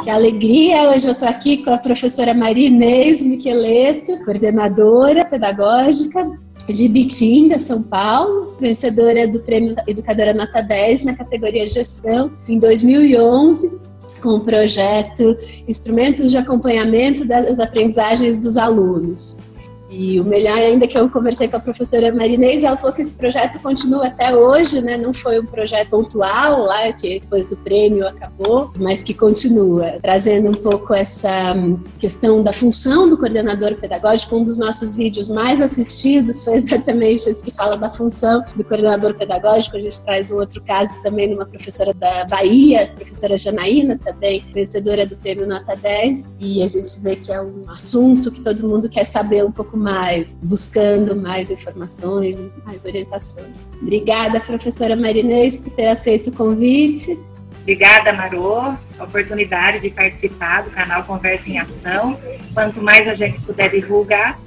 Que alegria! Hoje eu estou aqui com a professora Maria Inês Micheleto, coordenadora pedagógica de Ibitinga, São Paulo, vencedora do Prêmio Educadora Nota 10 na categoria Gestão em 2011, com o projeto Instrumentos de Acompanhamento das Aprendizagens dos Alunos. E o melhor ainda que eu conversei com a professora Maria Inês, ela falou que esse projeto continua até hoje, né? Não foi um projeto pontual lá, que depois do prêmio acabou, mas que continua, trazendo um pouco essa questão da função do coordenador pedagógico. Um dos nossos vídeos mais assistidos foi exatamente esse que fala da função do coordenador pedagógico. A gente traz um outro caso também de uma professora da Bahia, a professora Janaína, também vencedora do prêmio Nota 10, e a gente vê que é um assunto que todo mundo quer saber um pouco mais, buscando mais informações e mais orientações. Obrigada, professora Maria Inês, por ter aceito o convite. Obrigada, Marô, a oportunidade de participar do canal Conversa em Ação. Quanto mais a gente puder divulgar,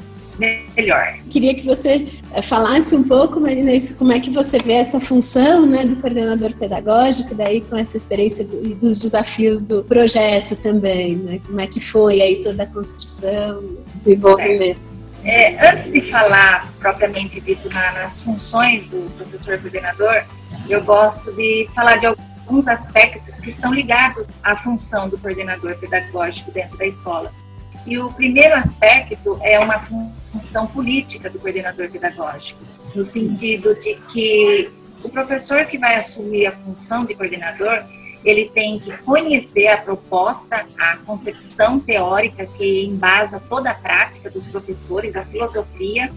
melhor. Queria que você falasse um pouco, Maria Inês, como é que você vê essa função, né, do coordenador pedagógico, daí com essa experiência dos desafios do projeto também, né? Como é que foi aí toda a construção, desenvolvimento? Antes de falar propriamente dito nas funções do professor coordenador, eu gosto de falar de alguns aspectos que estão ligados à função do coordenador pedagógico dentro da escola. E o primeiro aspecto é uma função política do coordenador pedagógico, no sentido de que o professor que vai assumir a função de coordenador, ele tem que conhecer a proposta, a concepção teórica que embasa toda a prática dos professores, a filosofia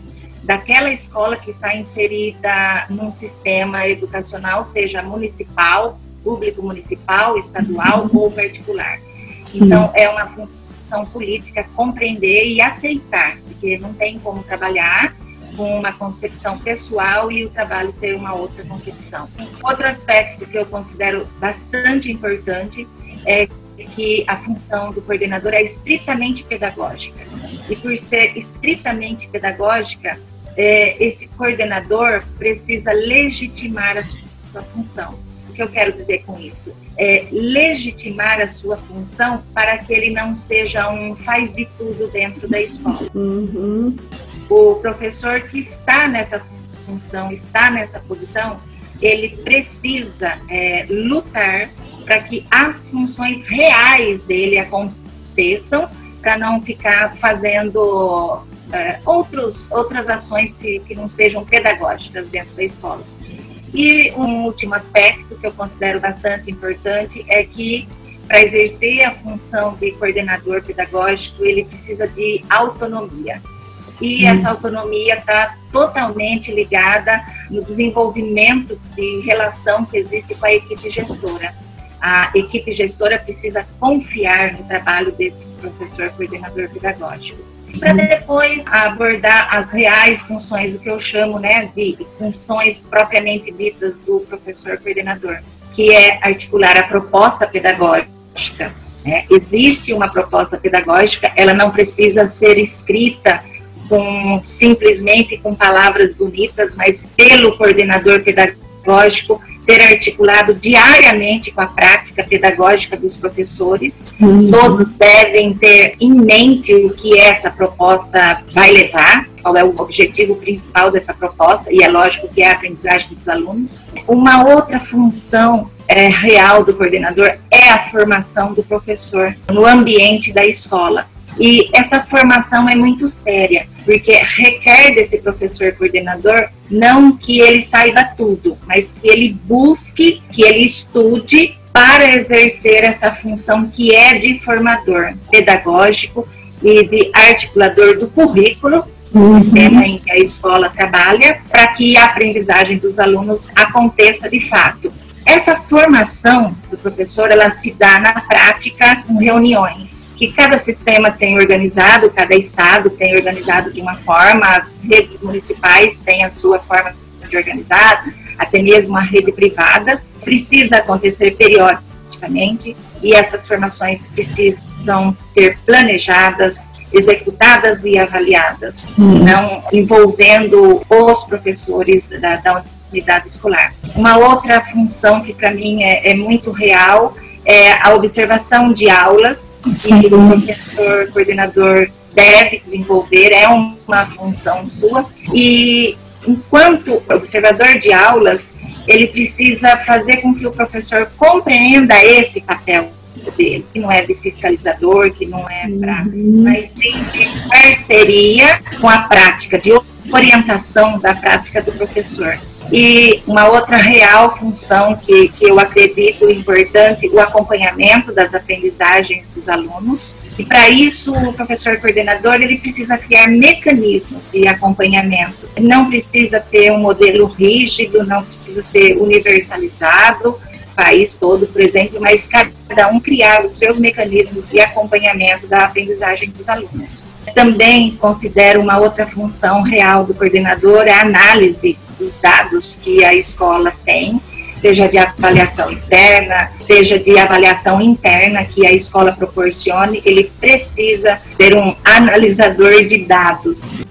daquela escola que está inserida num sistema educacional, seja municipal, público municipal, estadual ou particular. Sim. Então, é uma função política compreender e aceitar, porque não tem como trabalhar com uma concepção pessoal e o trabalho ter uma outra concepção. Outro aspecto que eu considero bastante importante é que a função do coordenador é estritamente pedagógica. E por ser estritamente pedagógica, esse coordenador precisa legitimar a sua função. O que eu quero dizer com isso? Legitimar a sua função para que ele não seja um faz de tudo dentro da escola. Uhum. O professor que está nessa função, está nessa posição, ele precisa lutar para que as funções reais dele aconteçam, para não ficar fazendo outras ações que não sejam pedagógicas dentro da escola. E um último aspecto que eu considero bastante importante é que, para exercer a função de coordenador pedagógico, ele precisa de autonomia. E essa autonomia está totalmente ligada no desenvolvimento de relação que existe com a equipe gestora. A equipe gestora precisa confiar no trabalho desse professor coordenador pedagógico. Para depois abordar as reais funções, o que eu chamo, né, de funções propriamente ditas do professor coordenador, que é articular a proposta pedagógica. Existe uma proposta pedagógica, ela não precisa ser escrita simplesmente com palavras bonitas, mas pelo coordenador pedagógico, ser articulado diariamente com a prática pedagógica dos professores. Todos devem ter em mente o que essa proposta vai levar, qual é o objetivo principal dessa proposta, e é lógico que é a aprendizagem dos alunos. Uma outra função real do coordenador é a formação do professor no ambiente da escola. E essa formação é muito séria, porque requer desse professor coordenador não que ele saiba tudo, mas que ele busque, que ele estude para exercer essa função que é de formador pedagógico e de articulador do currículo, do sistema em que a escola trabalha, para que a aprendizagem dos alunos aconteça de fato. Essa formação do professor, ela se dá na prática com reuniões, que cada sistema tem organizado, cada estado tem organizado de uma forma, as redes municipais têm a sua forma de organizar, até mesmo a rede privada, precisa acontecer periodicamente e essas formações precisam ser planejadas, executadas e avaliadas, não envolvendo os professores da unidade escolar. Uma outra função que para mim é muito real é a observação de aulas, Sim. que o professor coordenador deve desenvolver, é uma função sua, e enquanto observador de aulas, ele precisa fazer com que o professor compreenda esse papel dele, que não é de fiscalizador, que não é para, mas sim de parceria com a prática, de orientação da prática do professor. E uma outra real função que eu acredito importante, o acompanhamento das aprendizagens dos alunos. E para isso, o professor coordenador, ele precisa criar mecanismos de acompanhamento. Não precisa ter um modelo rígido, não precisa ser universalizado, o país todo, por exemplo, mas cada um criar os seus mecanismos de acompanhamento da aprendizagem dos alunos. Também considero uma outra função real do coordenador a análise dos dados que a escola tem, seja de avaliação externa, seja de avaliação interna que a escola proporcione. Ele precisa ser um analisador de dados.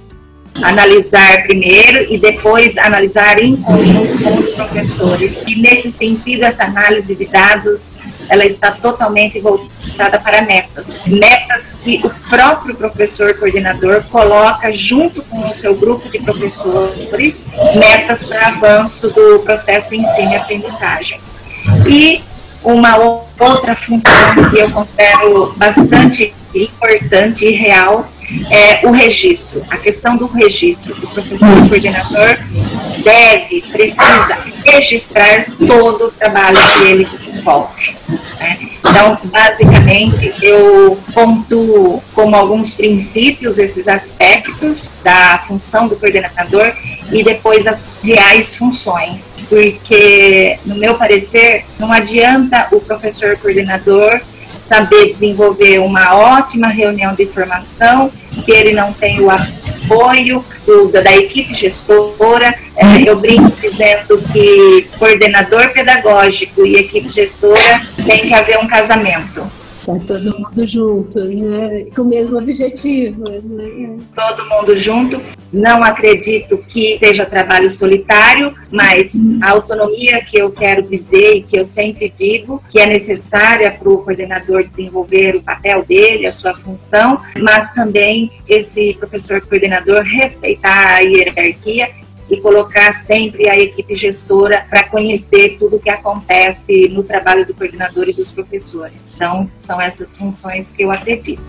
Analisar primeiro e depois analisar em conjunto com os professores. E nesse sentido, essa análise de dados, ela está totalmente voltada para metas. Metas que o próprio professor coordenador coloca junto com o seu grupo de professores, metas para avanço do processo ensino e aprendizagem. E uma outra função que eu considero bastante importante e real é o registro, a questão do registro. O professor coordenador precisa registrar todo o trabalho que ele desenvolve, né? Então, basicamente, eu pontuo como alguns princípios esses aspectos da função do coordenador e depois as reais funções, porque, no meu parecer, não adianta o professor coordenador saber desenvolver uma ótima reunião de formação se ele não tem o apoio da equipe gestora. Eu brinco dizendo que coordenador pedagógico e equipe gestora tem que haver um casamento. Tá todo mundo junto, né? Com o mesmo objetivo, né? Todo mundo junto. Não acredito que seja trabalho solitário, mas a autonomia que eu quero dizer e que eu sempre digo que é necessária para o coordenador desenvolver o papel dele, a sua função, mas também esse professor coordenador respeitar a hierarquia e colocar sempre a equipe gestora para conhecer tudo o que acontece no trabalho do coordenador e dos professores. Então, são essas funções que eu acredito.